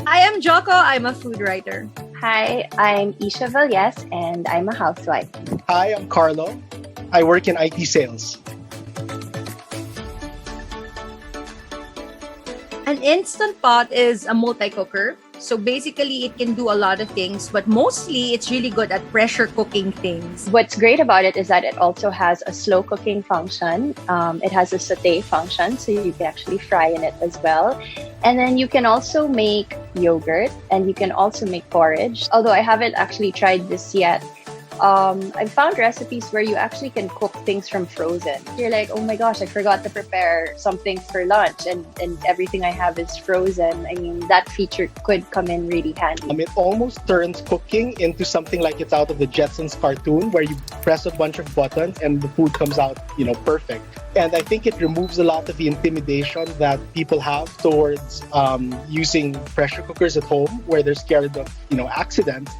I am Joko. I'm a food writer. Hi, I'm Isha Valles and I'm a housewife. Hi, I'm Carlo. I work in IT sales. An Instant Pot is a multicooker. So basically, it can do a lot of things, but mostly it's really good at pressure cooking things. What's great about it is that it also has a slow cooking function. It has a saute function, so you can actually fry in it as well. And then you can also make yogurt and you can also make porridge. Although I haven't actually tried this yet. I've found recipes where you actually can cook things from frozen. You're like, oh my gosh, I forgot to prepare something for lunch and everything I have is frozen. I mean, that feature could come in really handy. It almost turns cooking into something like it's out of the Jetsons cartoon where you press a bunch of buttons and the food comes out, perfect. And I think it removes a lot of the intimidation that people have towards using pressure cookers at home where they're scared of, accidents.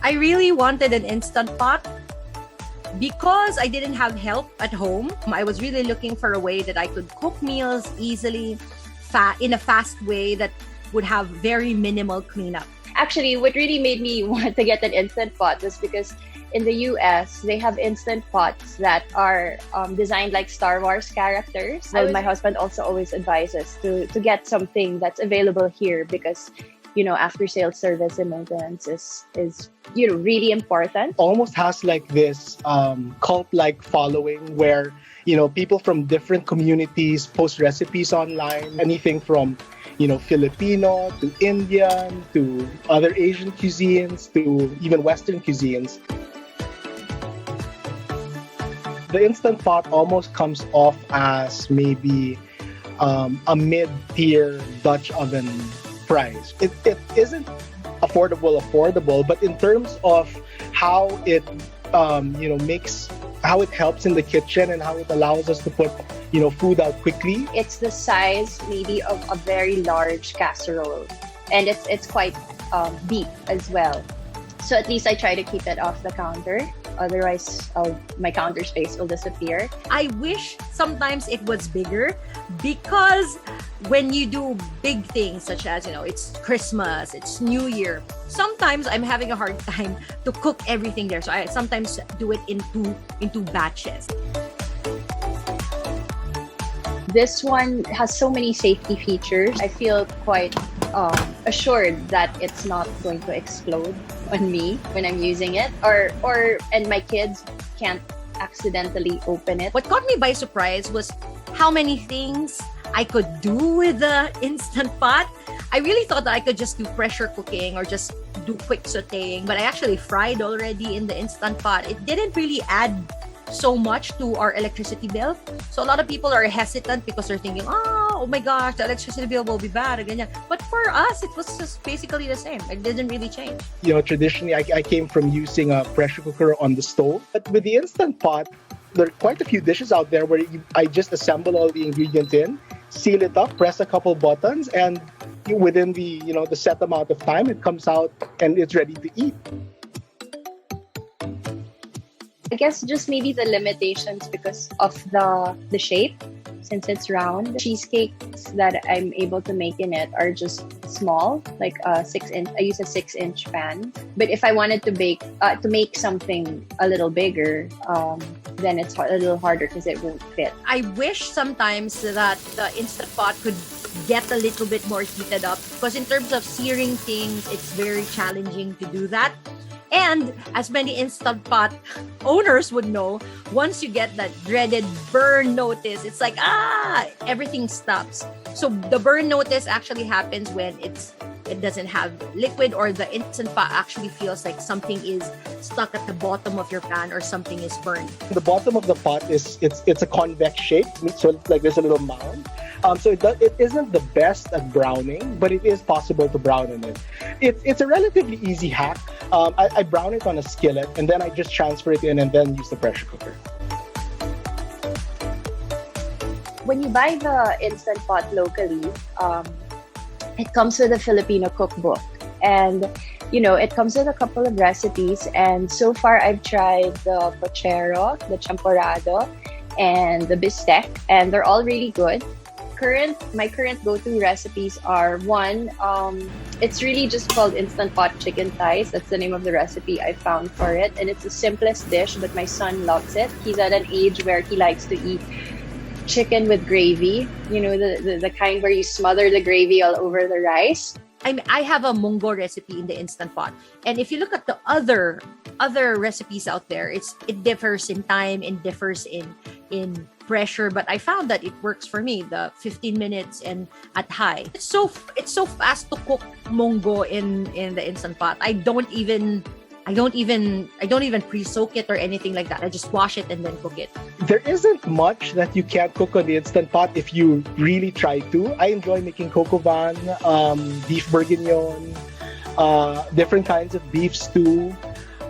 I really wanted an Instant Pot because I didn't have help at home. I was really looking for a way that I could cook meals easily, in a fast way that would have very minimal cleanup. Actually, what really made me want to get an Instant Pot was because in the US, they have Instant Pots that are designed like Star Wars characters. My husband also always advises to get something that's available here because after sales service and maintenance is really important. Almost has like this cult-like following where people from different communities post recipes online, anything from Filipino to Indian to other Asian cuisines to even Western cuisines. The Instant Pot almost comes off as maybe a mid-tier Dutch oven price. It isn't affordable, but in terms of how it how it helps in the kitchen and how it allows us to put food out quickly. It's the size maybe of a very large casserole, and it's quite deep as well. So at least I try to keep it off the counter. Otherwise, my counter space will disappear. I wish sometimes it was bigger because when you do big things such as, it's Christmas, it's New Year, sometimes I'm having a hard time to cook everything there. So I sometimes do it into batches. This one has so many safety features. I feel quite assured that it's not going to explode on me when I'm using it, and my kids can't accidentally open it. What caught me by surprise was how many things I could do with the Instant Pot. I really thought that I could just do pressure cooking or just do quick sautéing, but I actually fried already in the Instant Pot. It didn't really add so much to our electricity bill. So a lot of people are hesitant because they're thinking, oh my gosh, the electricity bill will be bad. But for us, it was just basically the same. It didn't really change. Traditionally, I came from using a pressure cooker on the stove. But with the Instant Pot, there are quite a few dishes out there where I just assemble all the ingredients in, seal it up, press a couple buttons, and within the set amount of time, it comes out and it's ready to eat. I guess just maybe the limitations because of the shape, since it's round. Cheesecakes that I'm able to make in it are just small, like a 6-inch. I use a 6-inch pan. But if I wanted to make something a little bigger, then it's a little harder because it won't fit. I wish sometimes that the Instant Pot could get a little bit more heated up because in terms of searing things, it's very challenging to do that. And as many Instant Pot owners would know, once you get that dreaded burn notice, it's like, everything stops. So the burn notice actually happens when it doesn't have liquid or the Instant Pot actually feels like something is stuck at the bottom of your pan or something is burned. The bottom of the pot it's a convex shape, so like there's a little mound. So it isn't the best at browning, but it is possible to brown in it. It's a relatively easy hack. I brown it on a skillet and then I just transfer it in and then use the pressure cooker. When you buy the Instant Pot locally, it comes with a Filipino cookbook. And, it comes with a couple of recipes. And so far, I've tried the pochero, the champorado, and the bistec. And they're all really good. my current go-to recipes are one, it's really just called Instant Pot Chicken Thighs. That's the name of the recipe I found for it. And it's the simplest dish, but my son loves it. He's at an age where he likes to eat chicken with gravy. You know, the kind where you smother the gravy all over the rice. I have a munggo recipe in the Instant Pot. And if you look at the other recipes out there, it differs in time and differs in pressure, but I found that it works for me. The 15 minutes and at high. It's so fast to cook munggo in the Instant Pot. I don't even pre-soak it or anything like that. I just wash it and then cook it. There isn't much that you can't cook on the Instant Pot if you really try to. I enjoy making coq au vin, beef bourguignon, different kinds of beef stew.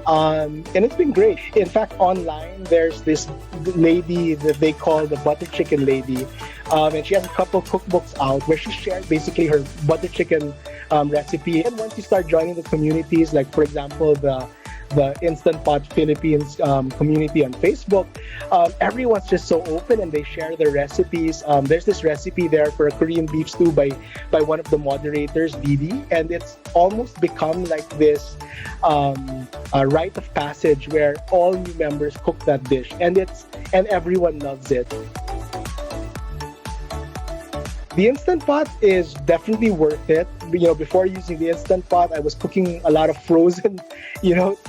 And it's been great. In fact, online, there's this lady that they call the Butter Chicken Lady. And she has a couple cookbooks out where she shared basically her butter chicken recipe. And once you start joining the communities, like for example, the Instant Pot Philippines community on Facebook, everyone's just so open and they share their recipes. There's this recipe there for a Korean beef stew by one of the moderators, Didi, and it's almost become like this a rite of passage where all new members cook that dish, and everyone loves it. The Instant Pot is definitely worth it. You know, before using the Instant Pot, I was cooking a lot of frozen,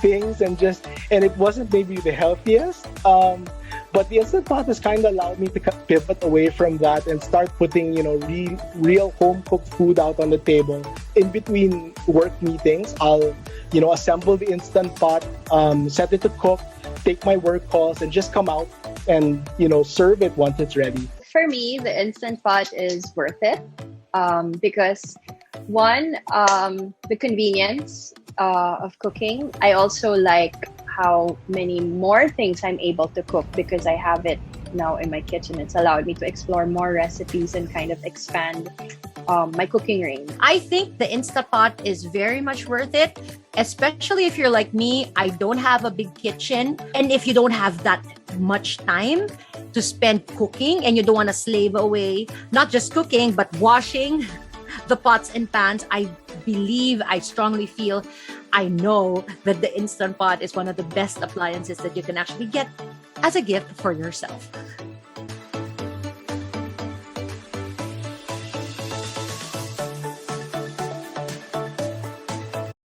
things and it wasn't maybe the healthiest. But the Instant Pot has kind of allowed me to pivot away from that and start putting, real home-cooked food out on the table. In between work meetings, I'll, assemble the Instant Pot, set it to cook, take my work calls, and just come out and, serve it once it's ready. For me, the Instant Pot is worth it because one, the convenience of cooking. I also like how many more things I'm able to cook because I have it now in my kitchen. It's allowed me to explore more recipes and kind of expand my cooking range. I think the Instant Pot is very much worth it, especially if you're like me. I don't have a big kitchen, and if you don't have that much time to spend cooking and you don't want to slave away, not just cooking, but washing the pots and pans, I strongly feel, I know that the Instant Pot is one of the best appliances that you can actually get as a gift for yourself.